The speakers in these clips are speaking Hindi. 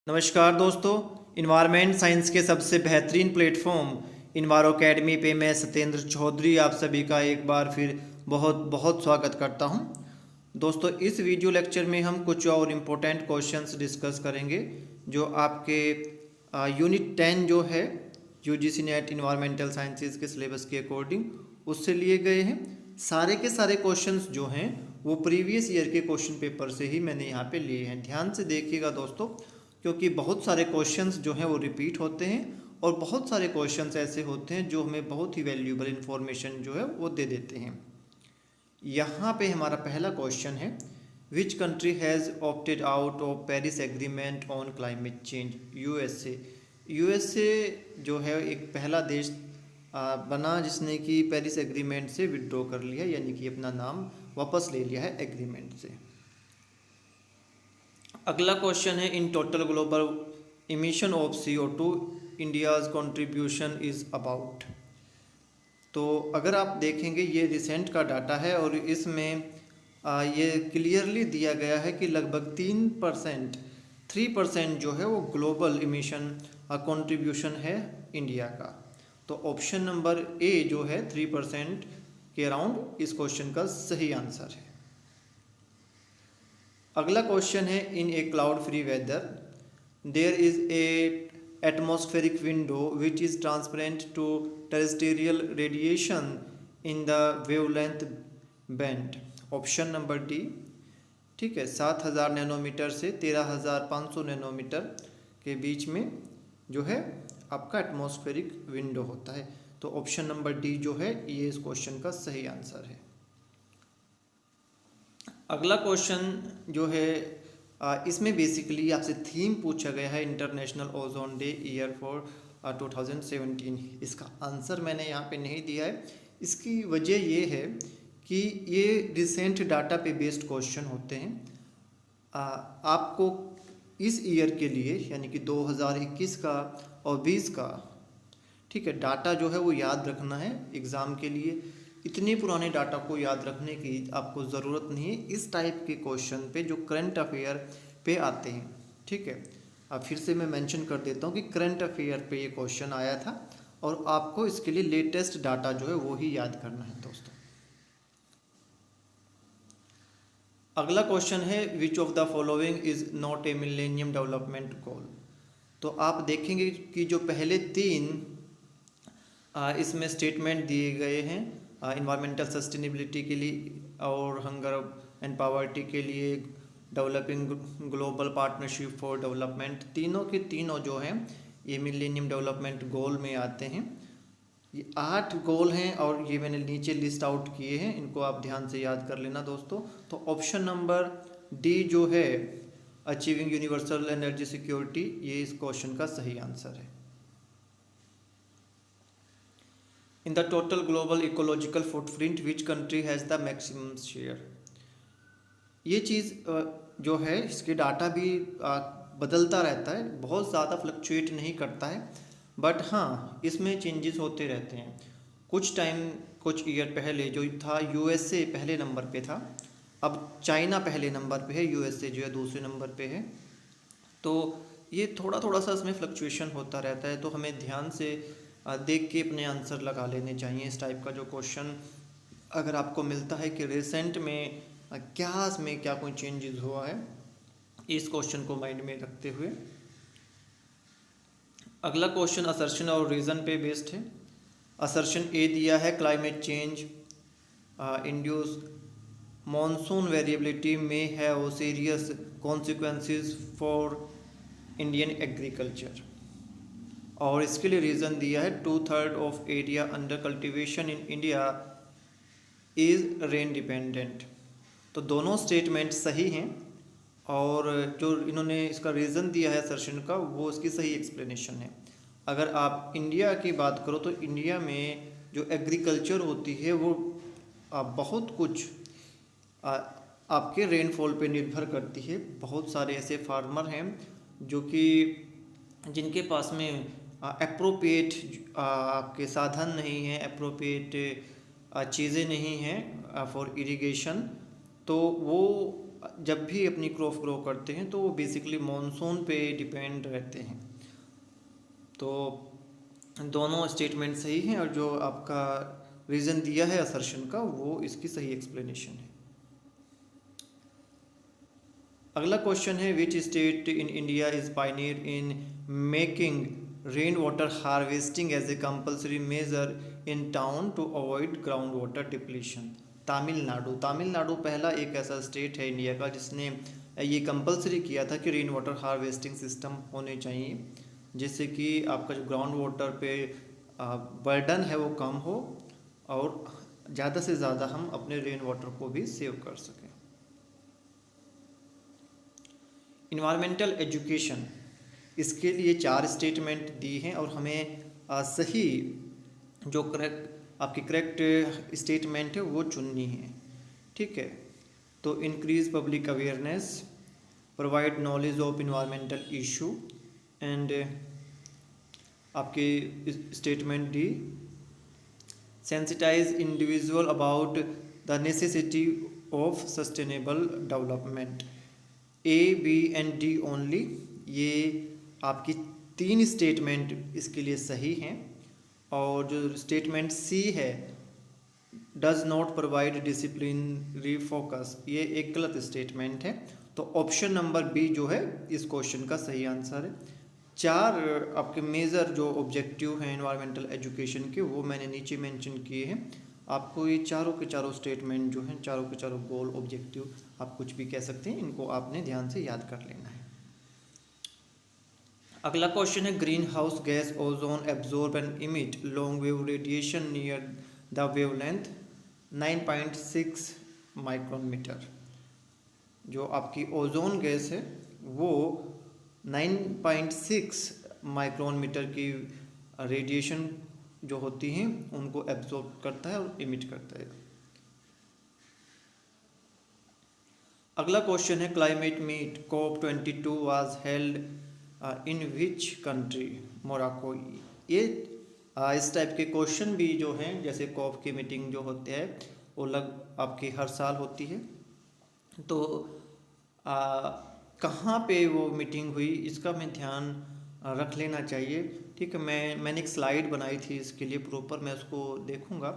नमस्कार दोस्तों। इन्वायरमेंट साइंस के सबसे बेहतरीन प्लेटफॉर्म इन्वायरो अकेडमी पे मैं सत्येंद्र चौधरी आप सभी का एक बार फिर बहुत बहुत स्वागत करता हूं। दोस्तों, इस वीडियो लेक्चर में हम कुछ और इम्पोर्टेंट क्वेश्चंस डिस्कस करेंगे जो आपके यूनिट 10 जो है यूजीसी नेट इन्वायरमेंटल साइंसेज के सिलेबस के अकॉर्डिंग उससे लिए गए हैं। सारे के सारे क्वेश्चंस जो हैं वो प्रीवियस ईयर के क्वेश्चन पेपर से ही मैंने यहाँ पे लिए हैं। ध्यान से देखिएगा दोस्तों, क्योंकि बहुत सारे क्वेश्चंस जो हैं वो रिपीट होते हैं और बहुत सारे क्वेश्चंस ऐसे होते हैं जो हमें बहुत ही वैल्यूएबल इन्फॉर्मेशन जो है वो दे देते हैं। यहाँ पे हमारा पहला क्वेश्चन है, which country has opted out of Paris agreement on climate change? USA. USA जो है एक पहला देश बना जिसने कि पेरिस एग्रीमेंट से विड्रॉ कर लिया, यानी कि अपना नाम वापस ले लिया है एग्रीमेंट से। अगला क्वेश्चन है, in total global emission of CO2 India's contribution is about. तो अगर आप देखेंगे ये रिसेंट का डाटा है और इसमें ये क्लियरली दिया गया है कि लगभग 3% जो है वो ग्लोबल इमिशन कंट्रीब्यूशन है इंडिया का। तो ऑप्शन नंबर ए जो है 3% के अराउंड इस क्वेश्चन का सही आंसर है। अगला क्वेश्चन है, in a cloud free weather there is a atmospheric window which is transparent to terrestrial radiation in the wavelength band. Option number D, ठीक है, 7000 नैनोमीटर से 13500 नैनोमीटर के बीच में जो है आपका एटमॉस्फेरिक विंडो होता है। तो ऑप्शन नंबर डी जो है ये इस क्वेश्चन का सही आंसर है। अगला क्वेश्चन जो है इसमें बेसिकली आपसे थीम पूछा गया है, international ozone day year for 2017। इसका आंसर मैंने यहाँ पे नहीं दिया है। इसकी वजह ये है कि ये रिसेंट डाटा पे बेस्ड क्वेश्चन होते हैं। आपको इस ईयर के लिए यानी कि 2021 का और 20 का, ठीक है, डाटा जो है वो याद रखना है एग्ज़ाम के लिए। इतने पुराने डाटा को याद रखने की आपको ज़रूरत नहीं है इस टाइप के क्वेश्चन पे जो करंट अफेयर पे आते हैं, ठीक है। अब फिर से मैं मेंशन कर देता हूँ कि करंट अफेयर पे ये क्वेश्चन आया था और आपको इसके लिए लेटेस्ट डाटा जो है वो ही याद करना है दोस्तों। अगला क्वेश्चन है, which of the following is not a millennium development goal. तो आप देखेंगे कि जो पहले 3 इसमें स्टेटमेंट दिए गए हैं इन्वायरमेंटल सस्टेनेबिलिटी के लिए और हंगर एंड पावर्टी के लिए, developing global partnership for development, तीनों के तीनों जो हैं ये मिलेनियम डेवलपमेंट गोल में आते हैं। ये 8 गोल हैं और ये मैंने नीचे लिस्ट आउट किए हैं, इनको आप ध्यान से याद कर लेना दोस्तों। तो ऑप्शन नंबर डी जो है अचीविंग यूनिवर्सल एनर्जी सिक्योरिटी, ये इस क्वेश्चन का सही आंसर है। In the total global ecological footprint which country has the maximum share. ये चीज़ जो है इसके डाटा भी बदलता रहता है, बहुत ज़्यादा फ्लक्चुएट नहीं करता है, बट हाँ इसमें चेंजेस होते रहते हैं। कुछ ईयर पहले जो था यूएसए पहले नंबर पे था, अब चाइना पहले नंबर पे है, यूएसए जो है दूसरे नंबर पे है। तो ये थोड़ा थोड़ा सा इसमें फ्लक्चुएशन होता रहता है, तो हमें ध्यान से देख के अपने आंसर लगा लेने चाहिए। इस टाइप का जो क्वेश्चन अगर आपको मिलता है कि रिसेंट में क्या कोई चेंजेस हुआ है, इस क्वेश्चन को माइंड में रखते हुए। अगला क्वेश्चन असर्शन और रीज़न पे बेस्ड है। असर्शन ए दिया है, climate change induced monsoon variability में have serious consequences for Indian agriculture, और इसके लिए रीज़न दिया है 2/3 of area under cultivation in India is rain dependent. तो दोनों स्टेटमेंट सही हैं और जो इन्होंने इसका रीज़न दिया है असर्शन का वो इसकी सही एक्सप्लेनेशन है। अगर आप इंडिया की बात करो तो इंडिया में जो एग्रीकल्चर होती है वो बहुत कुछ आपके रेनफॉल पे निर्भर करती है। बहुत सारे ऐसे फार्मर हैं जो कि जिनके पास में अप्रोप्रिएट आपके साधन नहीं हैं, अप्रोप्रिएट चीज़ें नहीं हैं फॉर इरिगेशन, तो वो जब भी अपनी क्रॉप ग्रो करते हैं तो वो बेसिकली मॉनसून पे डिपेंड रहते हैं। तो दोनों स्टेटमेंट सही हैं, और जो आपका रीज़न दिया है असर्शन का वो इसकी सही एक्सप्लेनेशन है। अगला क्वेश्चन है, which state in India is pioneer in making rain water harvesting as a compulsory measure in town to avoid ground water depletion. Tamil Nadu. Tamil Nadu पहला एक ऐसा स्टेट है इंडिया का जिसने ये कंपल्सरी किया था कि रेन वाटर हार्वेस्टिंग सिस्टम होने चाहिए, जिससे कि आपका जो ग्राउंड वाटर पे बर्डन है वो कम हो और ज़्यादा से ज़्यादा हम अपने रेन वाटर को भी सेव कर सकें। इन्वायरमेंटल एजुकेशन, इसके लिए 4 स्टेटमेंट दी हैं और हमें सही जो करेक्ट स्टेटमेंट है वो चुननी है। ठीक है, तो increase public awareness, provide knowledge of environmental issue, and आपके statement D sensitise individual about the necessity of sustainable development. A, B and D only, ये आपकी 3 स्टेटमेंट इसके लिए सही हैं। और जो स्टेटमेंट सी है, does not provide disciplinary focus, ये एक गलत स्टेटमेंट है। तो ऑप्शन नंबर बी जो है इस क्वेश्चन का सही आंसर है। 4 आपके मेजर जो ऑब्जेक्टिव हैं एनवायरमेंटल एजुकेशन के वो मैंने नीचे मेंशन किए हैं। आपको ये चारों के चारों स्टेटमेंट जो हैं, चारों के चारों गोल ऑब्जेक्टिव आप कुछ भी कह सकते हैं, इनको आपने ध्यान से याद कर लेना है। अगला क्वेश्चन है, green house gas ozone absorb and emit long wave radiation near the wavelength 9.6 micron metre. जो आपकी ओजोन गैस है वो 9.6 माइक्रोन मीटर की रेडिएशन जो होती हैं उनको एब्जॉर्ब करता है और इमिट करता है। अगला क्वेश्चन है, climate meet COP22 was held in which country, Morocco. ये इस टाइप के क्वेश्चन भी जो हैं, जैसे कॉप की मीटिंग जो होते हैं वो आपकी हर साल होती है, तो कहाँ पे वो मीटिंग हुई इसका मैं ध्यान रख लेना चाहिए। ठीक है, मैंने एक स्लाइड बनाई थी इसके लिए प्रॉपर, मैं उसको देखूँगा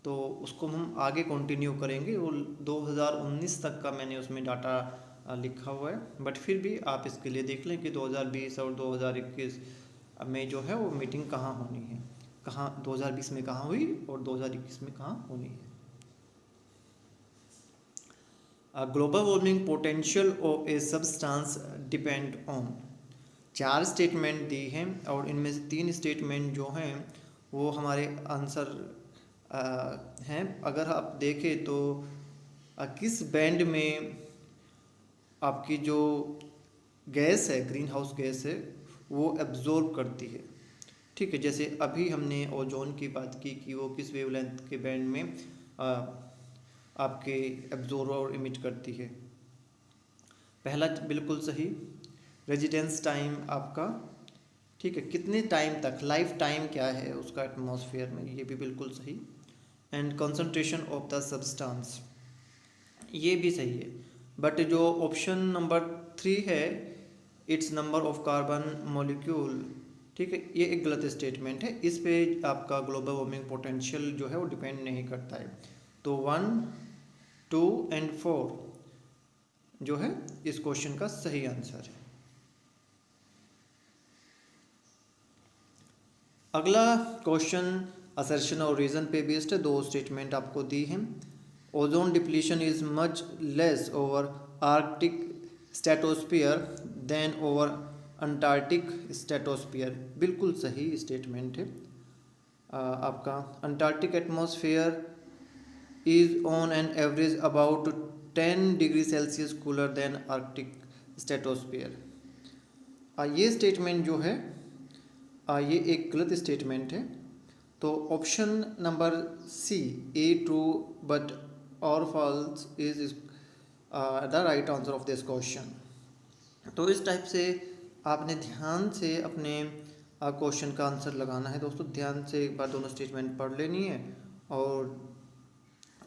तो उसको हम आगे कंटिन्यू करेंगे। वो 2019 तक का मैंने उसमें डाटा लिखा हुआ है, बट फिर भी आप इसके लिए देख लें कि 2020 और 2021 में जो है वो मीटिंग कहाँ होनी है, कहाँ 2020 में कहाँ हुई और 2021 में कहाँ होनी है। Global warming potential of a substance depend on, 4 statement दी हैं और इनमें से 3 स्टेटमेंट जो हैं वो हमारे आंसर हैं। अगर आप देखें तो किस बैंड में आपकी जो गैस है, ग्रीन हाउस गैस है, वो एब्जॉर्ब करती है। ठीक है, जैसे अभी हमने ओजोन की बात की कि वो किस वेवलेंथ के बैंड में आपके एब्जॉर्ब और इमिट करती है। पहला बिल्कुल सही। रेजिडेंस टाइम आपका, ठीक है, कितने टाइम तक, लाइफ टाइम क्या है उसका एटमॉस्फेयर में, ये भी बिल्कुल सही। And concentration of the substance, ये भी सही है। बट जो ऑप्शन नंबर 3 है, it's number of carbon molecule, ठीक है, ये एक गलत स्टेटमेंट है। इस पे आपका ग्लोबल वार्मिंग पोटेंशियल जो है वो डिपेंड नहीं करता है। तो 1, 2 एंड 4 जो है इस क्वेश्चन का सही आंसर है। अगला क्वेश्चन असर्शन और रीजन पे बेस्ड है, 2 स्टेटमेंट आपको दी हैं। Ozone depletion is much less over Arctic stratosphere than over Antarctic stratosphere, बिल्कुल सही स्टेटमेंट है। आपका Antarctic atmosphere is on an average about 10 degree Celsius cooler than Arctic stratosphere. ये स्टेटमेंट जो है ये एक गलत स्टेटमेंट है। तो option number C, A true but R false is the right answer of this question. तो इस टाइप से आपने ध्यान से अपने क्वेश्चन का आंसर लगाना है। दोस्तों ध्यान से एक बार दोनों स्टेटमेंट पढ़ लेनी है और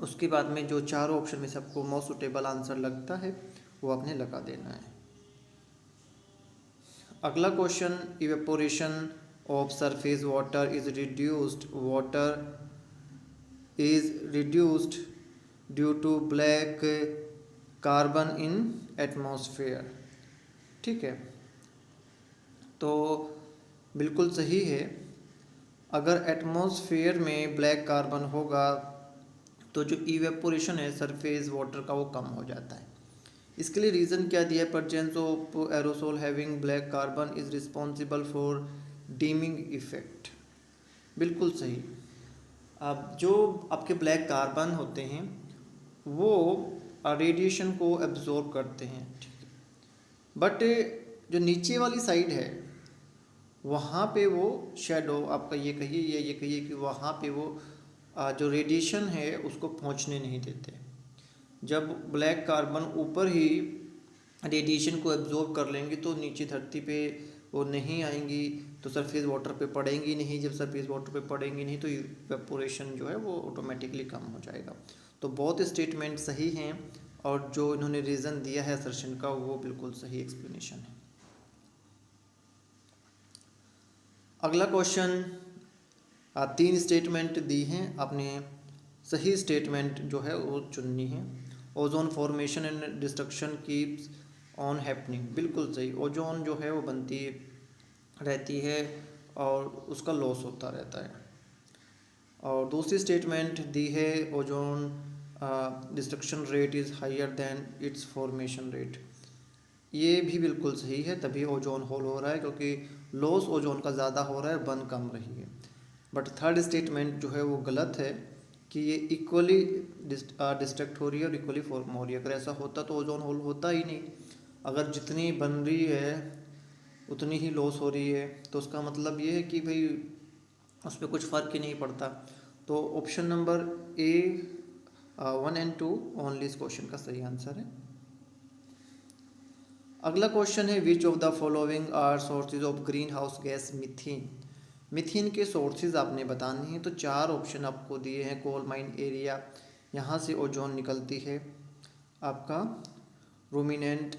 उसके बाद में जो चारों ऑप्शन में से आपको मोस्ट सुटेबल आंसर लगता है वो आपने लगा देना है। अगला question, evaporation of surface water is reduced due to black carbon in atmosphere. ठीक है, तो बिल्कुल सही है। अगर एटमॉस्फेयर में ब्लैक कार्बन होगा तो जो इवेपोरेशन है सरफेस वाटर का वो कम हो जाता है। इसके लिए रीज़न क्या दिया है, presence of aerosol having black carbon is responsible for dimming effect. बिल्कुल सही। अब जो आपके ब्लैक कार्बन होते हैं वो रेडिएशन को एब्जॉर्ब करते हैं, ठीक है, बट जो नीचे वाली साइड है वहाँ पे वो शेडो आपका ये कहिए कि वहाँ पे वो जो रेडिएशन है उसको पहुँचने नहीं देते। जब ब्लैक कार्बन ऊपर ही रेडिएशन को एब्जॉर्ब कर लेंगे तो नीचे धरती पे वो नहीं आएंगी, तो सरफेस वाटर पे पड़ेंगी नहीं। जब सरफेस वाटर पे पड़ेंगी नहीं तो इवेपोरेशन जो है वो ऑटोमेटिकली कम हो जाएगा। तो बहुत स्टेटमेंट सही हैं और जो इन्होंने रीज़न दिया है असर्शन का वो बिल्कुल सही एक्सप्लेनेशन है। अगला क्वेश्चन, 3 स्टेटमेंट दी हैं, आपने सही स्टेटमेंट जो है वो चुननी है। Ozone formation and destruction keeps on happening. बिल्कुल सही, ओजोन जो है वो बनती रहती है और उसका लॉस होता रहता है। और दूसरी स्टेटमेंट दी है, ozone destruction rate is higher than its formation rate. ये भी बिल्कुल सही है, तभी ओजोन होल हो रहा है, क्योंकि लॉस ओजोन का ज़्यादा हो रहा है, बर्न कम रही है। बट थर्ड स्टेटमेंट जो है वो गलत है कि ये इक्वली डिस्ट्रक्ट हो रही है और इक्वली फॉर्म हो रही है। अगर ऐसा होता तो ओजोन होल होता ही नहीं। अगर जितनी बन रही है उतनी ही लॉस हो रही है, तो उसका मतलब ये है कि भाई उस पर कुछ फ़र्क ही नहीं पड़ता। तो option number A 1 and 2 only इस क्वेश्चन का सही आंसर है। अगला क्वेश्चन है, which of the following are sources of green house gas methane. Methane के सोर्सेज आपने बताने हैं, तो 4 ऑप्शन आपको दिए हैं। कोल माइन एरिया, यहाँ से ओजोन निकलती है। आपका रूमिनेंट,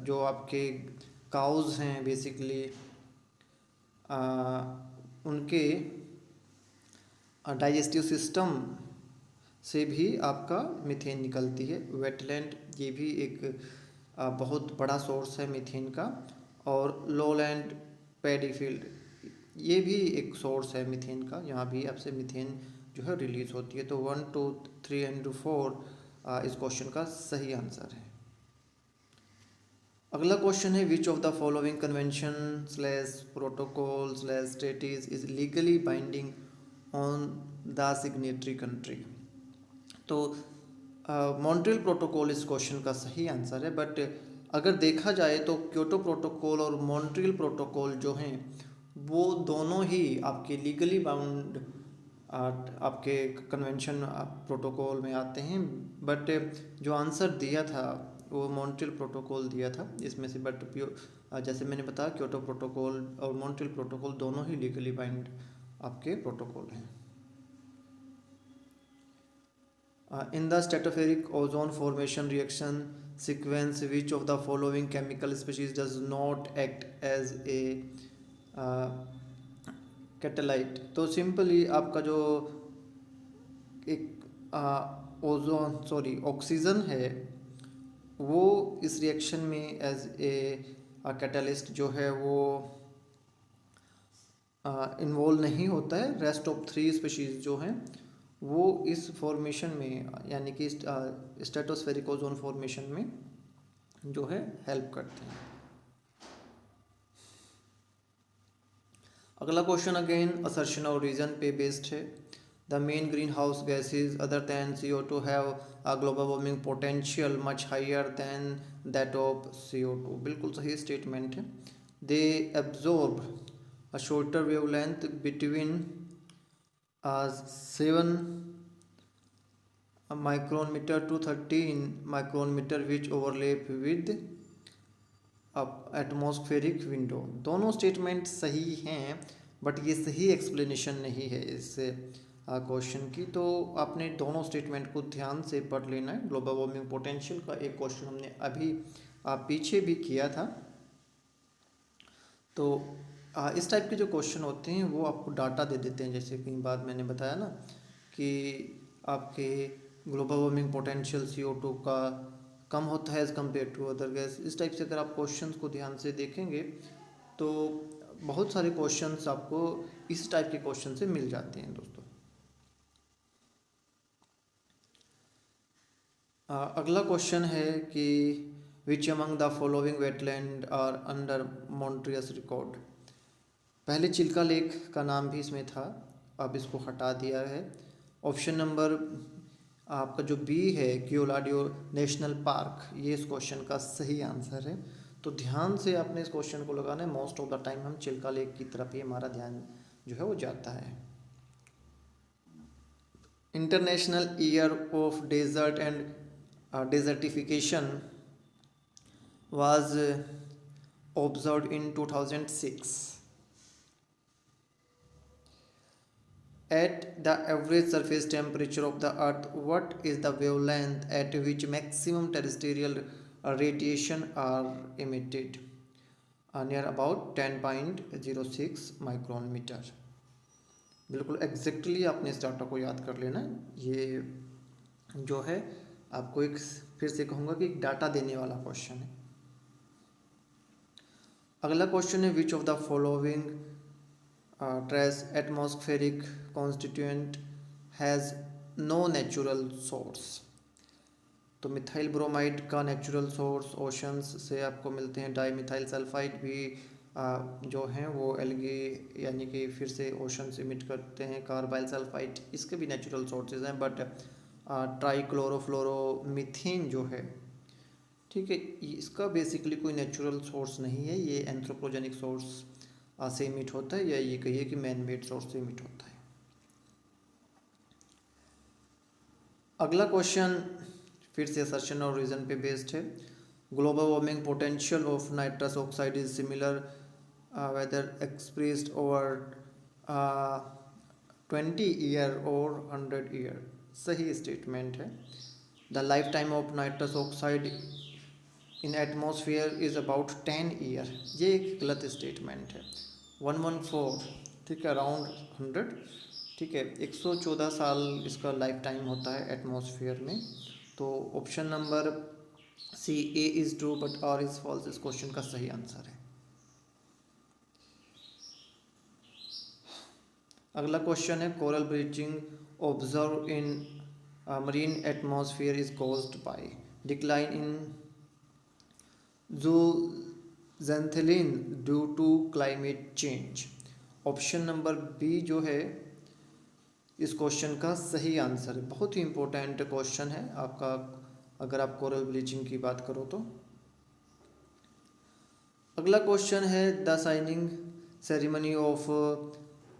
जो आपके काउज हैं बेसिकली, उनके डाइजेस्टिव सिस्टम से भी आपका मीथेन निकलती है। वेटलैंड, ये भी एक बहुत बड़ा सोर्स है मीथेन का। और लोलैंड पैडी फील्ड, ये भी एक सोर्स है मीथेन का, यहाँ भी आपसे मीथेन जो है रिलीज होती है। तो 1, 2, 3 एंड 4 इस क्वेश्चन का सही आंसर है। अगला क्वेश्चन है, which of the following convention slash protocol slash treaties is legally binding on the signatory country. तो मॉन्ट्रियल प्रोटोकॉल इस क्वेश्चन का सही आंसर है। बट अगर देखा जाए तो क्योटो प्रोटोकॉल और मॉन्ट्रियल प्रोटोकॉल जो हैं वो दोनों ही आपके लीगली बाउंड आपके कन्वेंशन प्रोटोकॉल में आते हैं। बट जो आंसर दिया था वो मॉन्ट्रियल प्रोटोकॉल दिया था इसमें से। बट जैसे मैंने बताया क्योटो प्रोटोकॉल और मॉन्ट्रियल प्रोटोकॉल दोनों ही लीगली बाइंड आपके प्रोटोकॉल हैं। In the stratospheric ozone formation reaction sequence, which of the following chemical species does not act as a catalyst? तो सिंपली आपका जो एक ऑक्सीजन है वो इस रिएक्शन में एज ए कैटलिस्ट जो है वो इन्वॉल्व नहीं होता है। रेस्ट ऑफ 3 स्पीशीज़ जो हैं वो इस फॉर्मेशन में, यानी कि स्ट्रेटोस्फेरिक ओजोन फॉर्मेशन में जो है हेल्प करते हैं। अगला क्वेश्चन अगेन असर्शन और रीजन पे बेस्ड है। The main green house gases other than CO2 have a global warming potential much higher than that of CO2। बिल्कुल सही स्टेटमेंट है। They absorb a shorter wavelength between 7 micrometer to 13 micrometer which overlap with atmospheric window. दोनों स्टेटमेंट सही हैं बट ये सही एक्सप्लेनेशन नहीं है। इससे क्वेश्चन की। तो आपने दोनों स्टेटमेंट को ध्यान से पढ़ लेना है। ग्लोबल वार्मिंग पोटेंशियल का एक क्वेश्चन हमने अभी पीछे भी किया था। तो इस टाइप के जो क्वेश्चन होते हैं वो आपको डाटा दे देते हैं, जैसे कई बार मैंने बताया ना कि आपके ग्लोबल वार्मिंग पोटेंशियल CO2 का कम होता है as compare to other gas. इस टाइप से अगर आप क्वेश्चंस को ध्यान से देखेंगे तो बहुत सारे क्वेश्चंस आपको इस टाइप के क्वेश्चन से मिल जाते हैं दोस्तों। अगला क्वेश्चन है कि which among the following wetland are under Montreux record. पहले चिल्का लेक का नाम भी इसमें था, अब इसको हटा दिया है। ऑप्शन नंबर आपका जो बी है क्योलाडियो नेशनल पार्क, ये इस क्वेश्चन का सही आंसर है। तो ध्यान से आपने इस क्वेश्चन को लगाना है। मोस्ट ऑफ द टाइम हम चिल्का लेक की तरफ ही हमारा ध्यान जो है वो जाता है। International year of desert and desertification was observed in 2006. At the average surface temperature of the earth, what is the wavelength at which maximum terrestrial radiation are emitted? Near about 10.06 micron metre. बिल्कुल एग्जैक्टली आपने इस डाटा को याद कर लेना। ये जो है आपको एक फिर से कहूँगा कि एक डाटा देने वाला क्वेश्चन है। अगला क्वेश्चन है which of the following trace atmospheric constituent has no natural source. तो मिथाइल ब्रोमाइड का नेचुरल सोर्स ओशंस से आपको मिलते हैं। डाई मिथाइल सल्फाइड भी जो हैं वो एल्गी यानी कि फिर से ओशन से इमिट करते हैं। कार्बाइल सल्फाइड इसके भी नेचुरल सोर्सेज हैं, बट ट्राइक्लोरोफ्लोरोमीथेन जो है, ठीक है, इसका बेसिकली कोई नेचुरल सोर्स नहीं है। ये एंथ्रोपोजेनिक सोर्स से इमिट होता है, या ये कहिए कि मैन मेड सोर्स से इमिट होता है। अगला क्वेश्चन फिर से असर्शन और रीजन पे बेस्ड है। Global warming potential of nitrous oxide is similar whether expressed over 20 year और 100 ईयर। सही स्टेटमेंट है। The life time of nitrous oxide in atmosphere is about 10 year. ये एक गलत स्टेटमेंट है। 114, ठीक है, अराउंड 100, ठीक है, 114 साल इसका लाइफ टाइम होता है एटमॉस्फेयर में। तो option number C A is true but R is false इस क्वेश्चन का सही आंसर है। अगला क्वेश्चन है coral bleaching observe in marine atmosphere is caused by decline in zooxanthellae due to climate change. Option number B जो है इस क्वेश्चन का सही आंसर है। बहुत ही इम्पोर्टेंट क्वेश्चन है आपका अगर आप कोरल ब्लीचिंग की बात करो तो। अगला क्वेश्चन है the signing ceremony of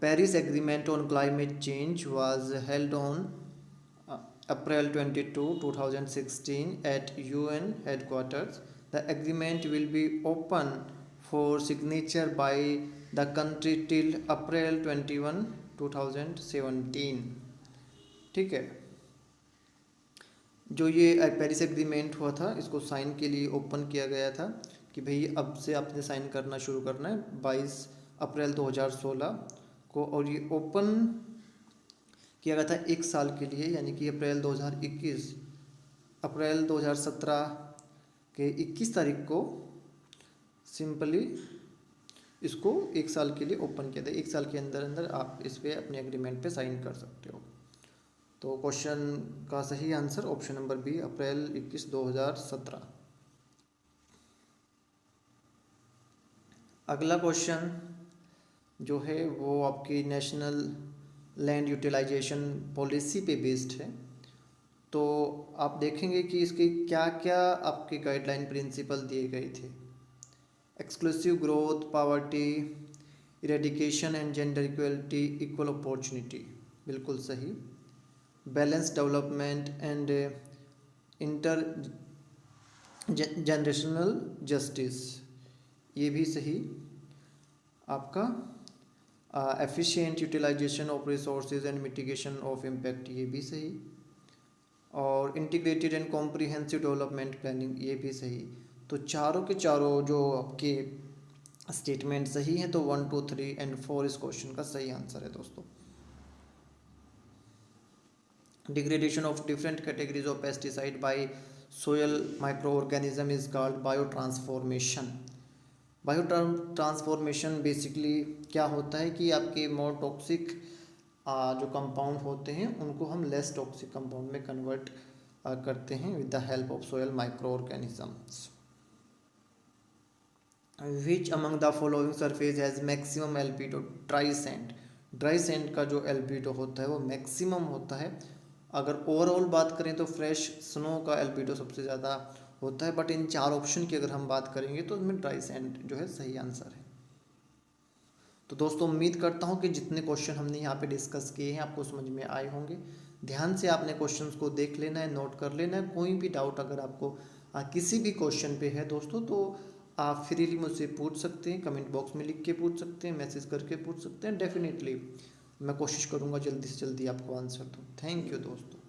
Paris agreement on climate change was held on April 22, 2016 at UN headquarters. The agreement will be open for signature by the country till April 21, 2017। ठीक है, जो ये पेरिस एग्रीमेंट हुआ था इसको साइन के लिए ओपन किया गया था कि भाई अब से आपने साइन करना शुरू करना है 22 अप्रैल 2016 को, और ये ओपन किया गया था 1 साल के लिए, यानी कि अप्रैल 2021 अप्रैल 2017 के 21 तारीख को सिंपली इसको 1 साल के लिए ओपन किया था। 1 साल के अंदर अंदर आप इस पर अपने एग्रीमेंट पे साइन कर सकते हो। तो क्वेश्चन का सही आंसर ऑप्शन नंबर बी अप्रैल 21, 2017। अगला क्वेश्चन जो है वो आपकी नेशनल लैंड यूटिलाइजेशन पॉलिसी पे बेस्ड है। तो आप देखेंगे कि इसके क्या क्या आपके गाइडलाइन प्रिंसिपल दिए गए थे। Exclusive growth, poverty eradication and gender equality, equal opportunity, बिल्कुल सही। Balance development and inter generational justice, ये भी सही आपका। Efficient utilisation of resources and mitigation of impact, ये भी सही। और integrated and comprehensive development planning, ये भी सही। तो चारों के चारों जो आपके स्टेटमेंट सही हैं, तो 1 2 3 एंड 4 इस क्वेश्चन का सही आंसर है दोस्तों। Degradation of different categories of pesticide by soil micro organism is called bio transformation. Bio transformation basically क्या होता है कि आपके मोर टॉक्सिक जो कंपाउंड होते हैं उनको हम लेस टॉक्सिक कंपाउंड में कन्वर्ट करते हैं with the help of soil microorganisms. Which among the following surface has maximum albedo? Dry sand. Dry sand का जो एल्पिडो होता है वो मैक्सिमम होता है। अगर ओवरऑल बात करें तो फ्रेश स्नो का एल्पिडो सबसे ज़्यादा होता है, बट इन चार ऑप्शन की अगर हम बात करेंगे तो उसमें ड्राई सैंड जो है सही आंसर है। तो दोस्तों उम्मीद करता हूँ कि जितने क्वेश्चन हमने यहाँ पे डिस्कस किए हैं आपको समझ में आए होंगे। ध्यान से आपने क्वेश्चंस को देख लेना है, नोट कर लेना है। कोई भी डाउट अगर आपको किसी भी क्वेश्चन पे है दोस्तों, तो आप फ्रीली मुझसे पूछ सकते हैं, कमेंट बॉक्स में लिख के पूछ सकते हैं, मैसेज करके पूछ सकते हैं। डेफिनेटली मैं कोशिश करूँगा जल्दी से जल्दी आपको आंसर दूँ। थैंक यू दोस्तों।